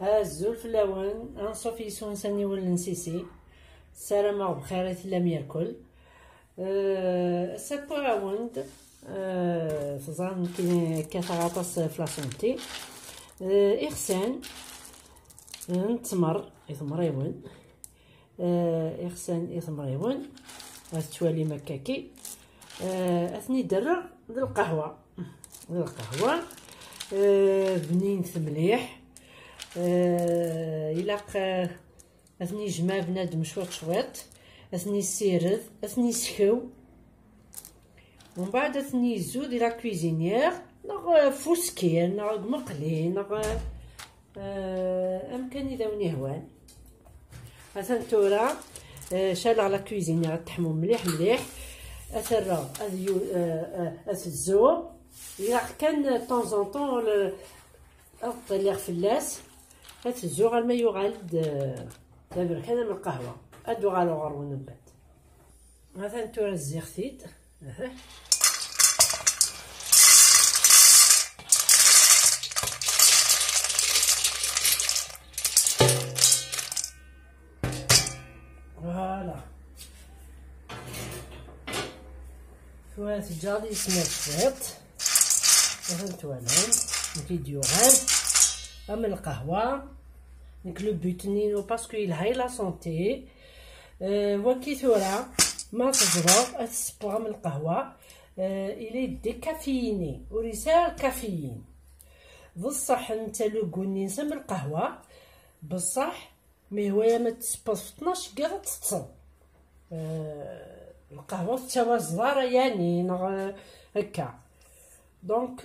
الزول في اللون انصف يسون سني ولنسيسي سلامة بخير لم ياكل سابو عاوند تظن كاثر عطس في لاسونتي إخسان نتمر يثمريون إخسان يثمريون توالي مكاكي أثني درع ذي القهوة بنينت مليح إلاق أثني جمع بنادم شويط أثني سيرد أثني سكو ومن بعد أثني زود إلى كويزينيير نغ فوسكين نغ مقلي نغ أمكن يداوني هوان مثلا تورا شال على كويزينيير تحمو مليح أثرا أثزو إلا كان طون طون أطلع فلاس أثزو غير ما يغالد دابا كان من القهوة أدو غالو غرون من بعد مثلا تورا الزيغتيد فوالا تورا تجاري سنات مثلا توالهم نكيد يوغال أما القهوة نكلو بوتنينو باسكو يلهاي لا سونتي وكي ثورا ما تجرب السبوغ من القهوة إلي ديكافييني ورسال كافيين بصح نتا لو كوني نسم القهوة بصح مي هوايا ما تسبوغ في 12 كاع تتصل القهوة توا زرارة يعني نغ هكا دونك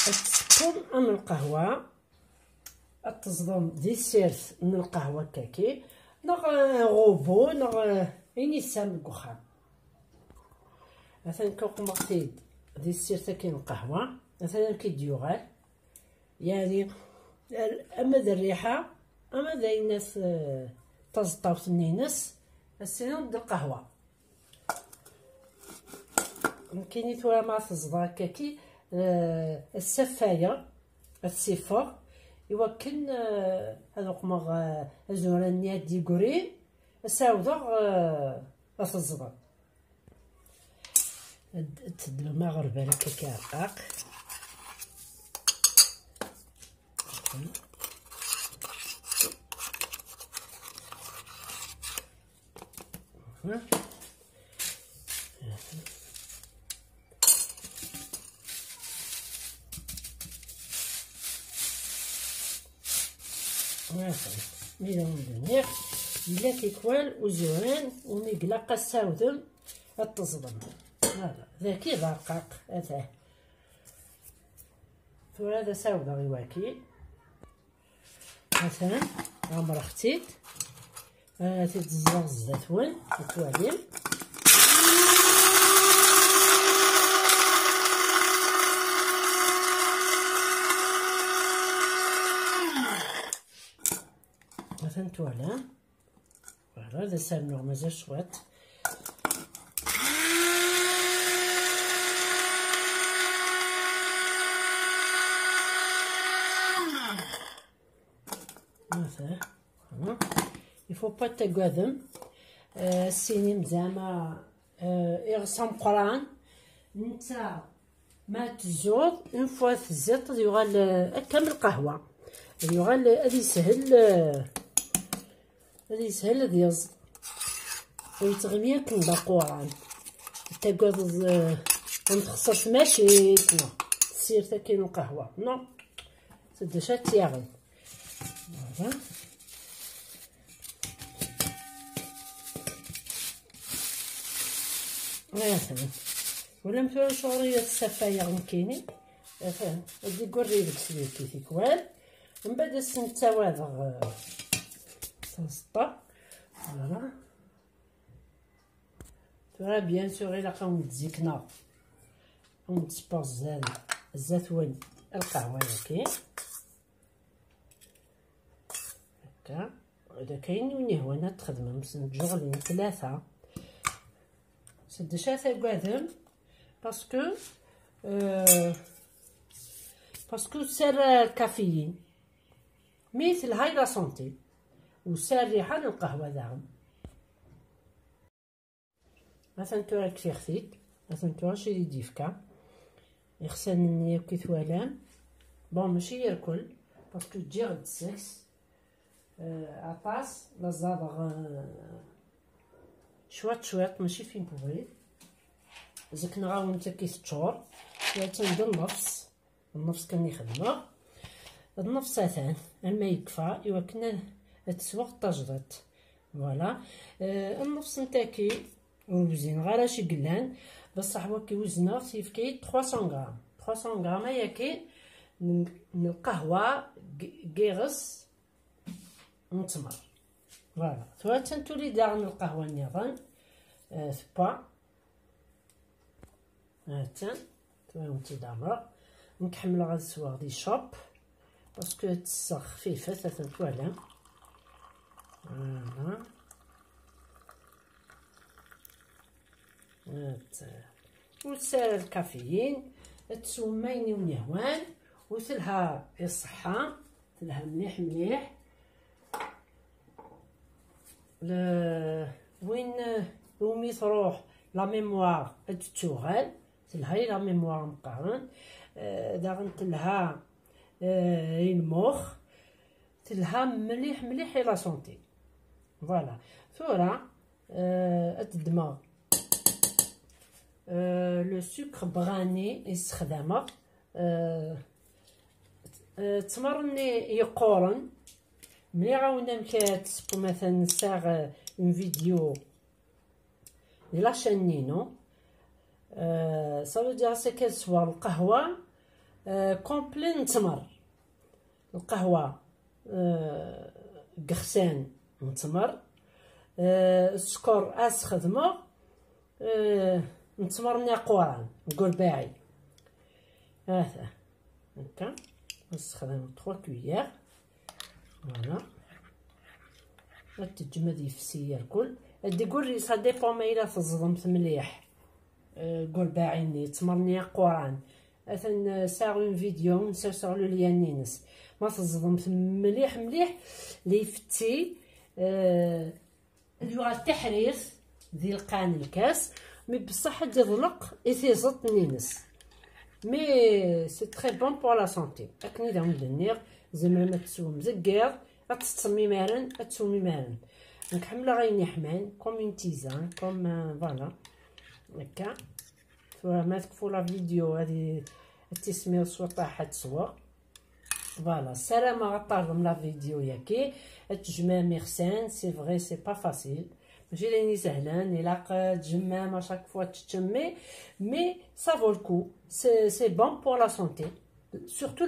تسبوغ من القهوة التصدم دي سيرت من القهوة كاكي نغ غوبو نغ إنسان كوخام مثلا كوق مغتيد دي سيرت كاين القهوة مثلا كي ديوغال يعني أما ذا الريحة أما ذا الناس تزطاوت الناس السنون د القهوة كايني توا مع تزضا كاكي السفاية السيفور يوكن هذوك مغ زورانيا ديكوري ساودغ أتزضا تدلو مغرب على كاكي عقاق ميلون دنيا إلا كيكوال وزوان وميقلاقا ساودم التصدم هذا ذاكي رقاق هذا هذا ساودا غيواكي مثلا عمر اختيت تتزرغ الزيتون التواليم مثلا توالا فوالا هذا سامنوغ مازال شويط مثلا يفو با تقادم السينيم زعما يغصم قران نتا ما تزود اون فوا تزيط يغال كامل القهوه يغال هادي سهل هادي يز ويتغميا كندا قران تقاد نتخصص ماشي نو سير تا كاين القهوه نو تدشا تياغي فوالا مثلا ولا مثلا شعرية السفاية كاينين مثلا هادي كوري ديك سليكي تيكوال من بعد السنتاواضغ تنسطا فوالا ترى بيان سور إلا قاو تزيكنا ونتسبا الزيتون القهوة كاين هكا إذا كاين وين هوانا تخدم جوغلين 3 سدشات قادم باسكو سر الكافيين مثل هاي لا سونتي وسارحة للقهوة داغن. مثلا تو راك في خفيت مثلا تو شي ديفكا يخسن النية كي ثوالام بون ماشي يركل باسكو تجي غد السكس عطاس لا زادغ شوات ماشي فين بوغي زك نغاو نتا كي تشور تنبدا النفس كان يخدمه النفس ثان ما يكفى ايوا كنا تسوق طاجدات فوالا. النفس نتاكي وزين غير شي قلان بصح هو كيوزنه سيفكي 300 غرام 300 غرام ياكي من القهوه كيغس متمر فوالا. ثوا تنتولي داغن القهوه النظام ثبا هاتان ثوا نتي دامر نكحمل غاد السواغ دي شوب باسكو تسخ خفيفه ثلاثه توالام فوالا. وتسال الكافيين تسوميني ونهوان وثلها الصحة ثلها مليح مليح وين تروح لا ميموار تتوغل تلها لا ميموار مقارن داغن تلها المخ تلها مليح مليح لا سونتي فوالا. ثورة الدماغ لو سكر بغاني يستخدمه تمرني يقورن ملي عاونا كتسبو مثلا نساغ اون فيديو دي لاشين نينو صافي ديال سي كتسوى القهوه كومبلي نتمر القهوه قخسان نتمر السكر اسخدمه نتمرني قوران نقول باعي هذا هكا نستخدم 3 كويير فوالا. تجمد يفسي الكل ادي قولي سا ديبون ما الا تظلمت مليح قول باعيني تمرني قوران مثلا ساغ فيديو نساو لو ليان نينس ما تظلمت مليح مليح لي فتي اللي التحرير ديال القان الكاس مي بصح تضلق يتيزط نينس مي سي تري بون بور لا سونتي. اكني داون النير زعما ما تسوم مزكير غتسمي مارن تسومي مارن نكحمل غيني حمان كوم اون تيزان كوم فوالا هكا. ما تكفو لا فيديو هادي التسميه طاحت تصور فوالا. السلامه غطارهم لا فيديو ياكي تجمع ميرسان سي فغي سي با فاسيل ماشي لاني سهلان الا تجمع اشاك فوا تجمع مي سا فو الكو سي بون بور لا سونتي سورتو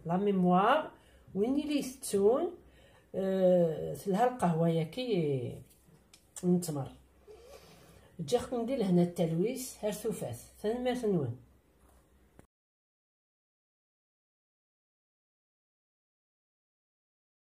لا ميموار وين لي ستون تلها القهوه ياكي نتمر. جاكم ندير هنا التلويس هرثوفات ثاني ما ثنون